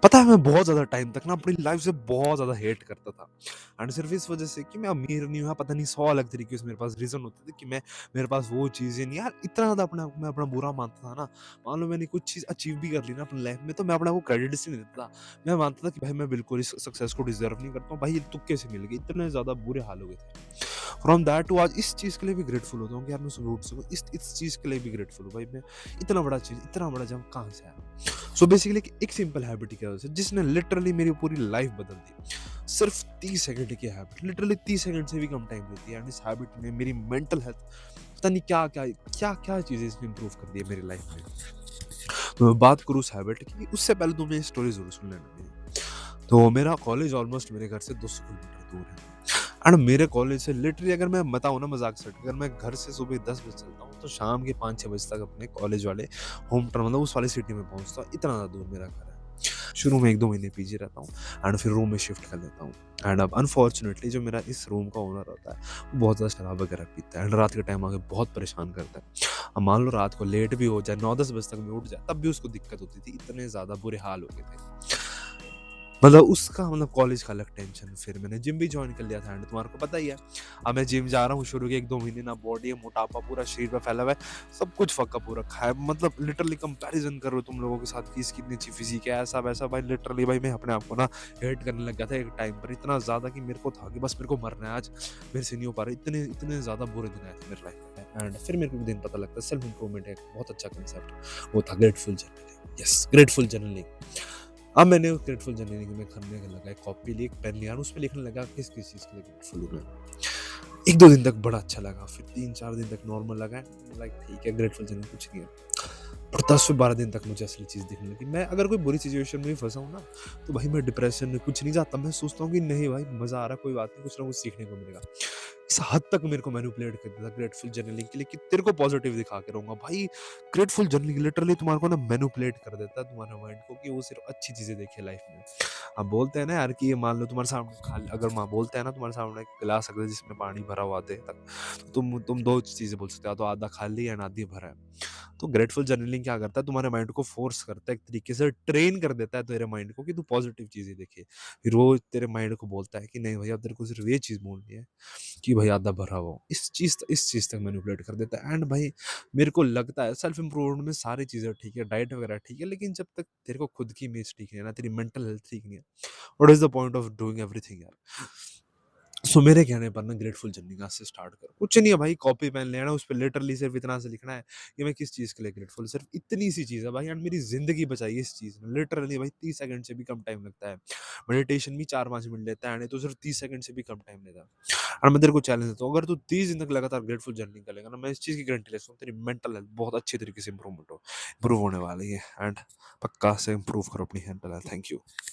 पता है मैं बहुत ज़्यादा टाइम तक ना अपनी लाइफ़ से बहुत ज़्यादा हेट करता था एंड सिर्फ़ इस वज़ह से कि मैं अमीर नहीं हुआ, पता नहीं 100 अलग तरीके से मेरे पास रीज़न होते थे कि मैं मेरे पास वो चीज़ें नहीं, यार इतना ज़्यादा अपने आप को मैं अपना बुरा मानता था ना। मान लो मैंने कुछ चीज़ अचीव भी कर ली ना अपनी लाइफ़ में, तो मैं अपने आप को क्रेडिट्स ही नहीं देता था। मैं मानता था कि भाई मैं बिल्कुल इस सक्सेस को डिज़र्व नहीं करता हूँ, भाई ये तुक्के से मिल गई, इतने ज़्यादा बुरे हाल हो गए थे। फ्रॉम दैट टू आज इस चीज़ के लिए भी ग्रेटफुल होता हूँ कि यार मैं सुबह उठ सकूँ, इस चीज़ के लिए भी ग्रेटफुल हूँ भाई मैं। इतना बड़ा जंप कहाँ से आया। सो बेसिकली एक सिंपल हैबिट की वजह से जिसने लिटरली मेरी पूरी लाइफ बदल दी। सिर्फ 30 सेकंड की हैबिट, लिटरली 30 सेकंड से भी कम टाइम लेती है एंड इस हैबिट ने मेरी मेंटल हेल्थ, पता नहीं क्या चीजें इसने इंप्रूव कर दी है मेरी लाइफ में। तो मैं बात करूँ उस हैबिट की, उससे पहले तुमने स्टोरी जरूर सुन लेना मेरी। तो मेरा कॉलेज ऑलमोस्ट मेरे घर से 200 किलोमीटर दूर है एंड मेरे कॉलेज से लिटरली अगर मैं बताऊँ ना मजाक से, अगर मैं घर से सुबह 10 बजे चलता हूँ तो शाम के 5-6 बजे तक अपने कॉलेज वाले होम टाउन, मतलब उस वाली सिटी में पहुंचता हूँ, इतना ज़्यादा दूर मेरा घर है। शुरू में 1-2 महीने पीजी रहता हूँ एंड फिर रूम में शिफ्ट कर लेता हूँ एंड अब अनफॉर्चुनेटली जो मेरा इस रूम का ओनर होता है वो बहुत ज़्यादा शराब वगैरह पीता है एंड रात के टाइम आके बहुत परेशान करता है। अब मान लो रात को लेट भी हो जाए, 9-10 बजे तक मैं उठ जाए, तब भी उसको दिक्कत होती थी, इतने ज़्यादा बुरे हाल हो गए थे। मतलब उसका मतलब कॉलेज का अलग टेंशन, फिर मैंने जिम भी जॉइन कर लिया था एंड तुम्हारे को पता ही है। अब मैं जिम जा रहा हूँ, शुरू के 1-2 महीने ना बॉडी है, मोटापा पूरा शरीर पे फैला हुआ है, सब कुछ फक हो रखा है, मतलब लिटरली कंपैरिजन कर रहे हो तुम लोगों के साथ कि इसकी इतनी अच्छी फिजिक है, ऐसा वैसा, भाई लिटरली भाई मैं अपने आप को ना हेट करने लग गया था एक टाइम पर, इतना ज्यादा कि मेरे को था कि बस मेरे को मरना है आज, मेरे से नहीं हो पा रहा, इतने इतने ज्यादा बुरे दिन आए थे मेरी लाइफ में एंड फिर मेरे को एक दिन पता लगता है सेल्फ इंप्रूवमेंट है एक बहुत अच्छा कंसेप्ट, वो था grateful journaling. Yes, grateful journaling. अब मैंने उस ग्रेटफुल जनवरी में करने का लगा, एक कॉपी ली, एक पेन लिया और उसमें लिखने लगा किस किस चीज़ के लिए ग्रेटफुल हूँ मैं। 1-2 दिन तक बड़ा अच्छा लगा, फिर 3-4 दिन तक नॉर्मल लगा, लाइक ठीक है ग्रेटफुल जनवरी कुछ नहीं है। पर 10 से 12 दिन तक मुझे असली चीज़ दिखने लगी। मैं अगर कोई बुरी सिचुएशन में भी फँसा हूँ ना, तो भाई मैं डिप्रेशन में कुछ नहीं जाता, मैं सोचता हूँ कि नहीं भाई मज़ा आ रहा है, कोई बात नहीं, कुछ ना कुछ सीखने को मिलेगा। इस हद तक मेरे को मैनिपुलेट कर दिया था ग्रेटफुल जर्नलिंग के लिए कि तेरे को पॉजिटिव दिखा के रहूँगा। भाई ग्रेटफुल जर्नलिंग लिटरली तुम्हारे को ना मैनिपुलेट कर देता है तुम्हारे माइंड को कि वो सिर्फ अच्छी चीज़ें देखे लाइफ में। अब बोलते हैं ना यार कि ये मान लो तुम्हारे सामने खाली, अगर माँ बोलते हैं ना तुम्हारे सामने एक गिलास अगर जिसमें पानी भरा हुआ आधे तक, तो तुम 2 चीज़ें बोल सकते हो, या तो आधा खाली है या आधी भरा है। तो ग्रेटफुल जर्नलिंग क्या करता है, तुम्हारे माइंड को फोर्स करता है, एक तरीके से ट्रेन कर देता है तेरे माइंड को कि तू पॉजिटिव चीजें देखे। फिर वो तेरे माइंड को बोलता है कि नहीं भैया तेरे को सिर्फ ये चीज बोलनी है कि भाई आधा भरा हुआ हो। इस चीज तक मैनिपुलेट कर देता है एंड भाई मेरे को लगता है सेल्फ इंप्रूवमेंट में सारी चीजें ठीक है, डाइट वगैरह ठीक है, लेकिन जब तक तेरे को खुद की इमेज ठीक नहीं है ना, तेरी मेंटल हेल्थ ठीक नहीं है, what is the point of doing everything यार। सो मेरे कहने पर ना ग्रेटफुल जर्नी आज से स्टार्ट करो, कुछ नहीं है भाई, कॉपी पेन लेना, उस पर लिटरली सिर्फ इतना से लिखना है कि मैं किस चीज के लिए ग्रेटफुल, सिर्फ इतनी सी चीज है भाई एंड मेरी जिंदगी बचाई है इस चीज ने, लिटरली भाई 30 सेकंड से भी कम टाइम लगता है। मेडिटेशन भी 4-5 मिनट लेता है तो सिर्फ 30 सेकंड से भी कम टाइम लेता है। और मैं तेरे को चैलेंज देता हूँ, अगर तू 30 दिन तक लगातार ग्रेटफुल जर्नी करेगा ना, मैं इस चीज की गारंटी लेता हूँ तेरी मेंटल हेल्थ बहुत अच्छी तरीके से इंप्रूव होने वाली है एंड पक्का से इंप्रूव करो अपनी मेंटल हेल्थ। Thank you.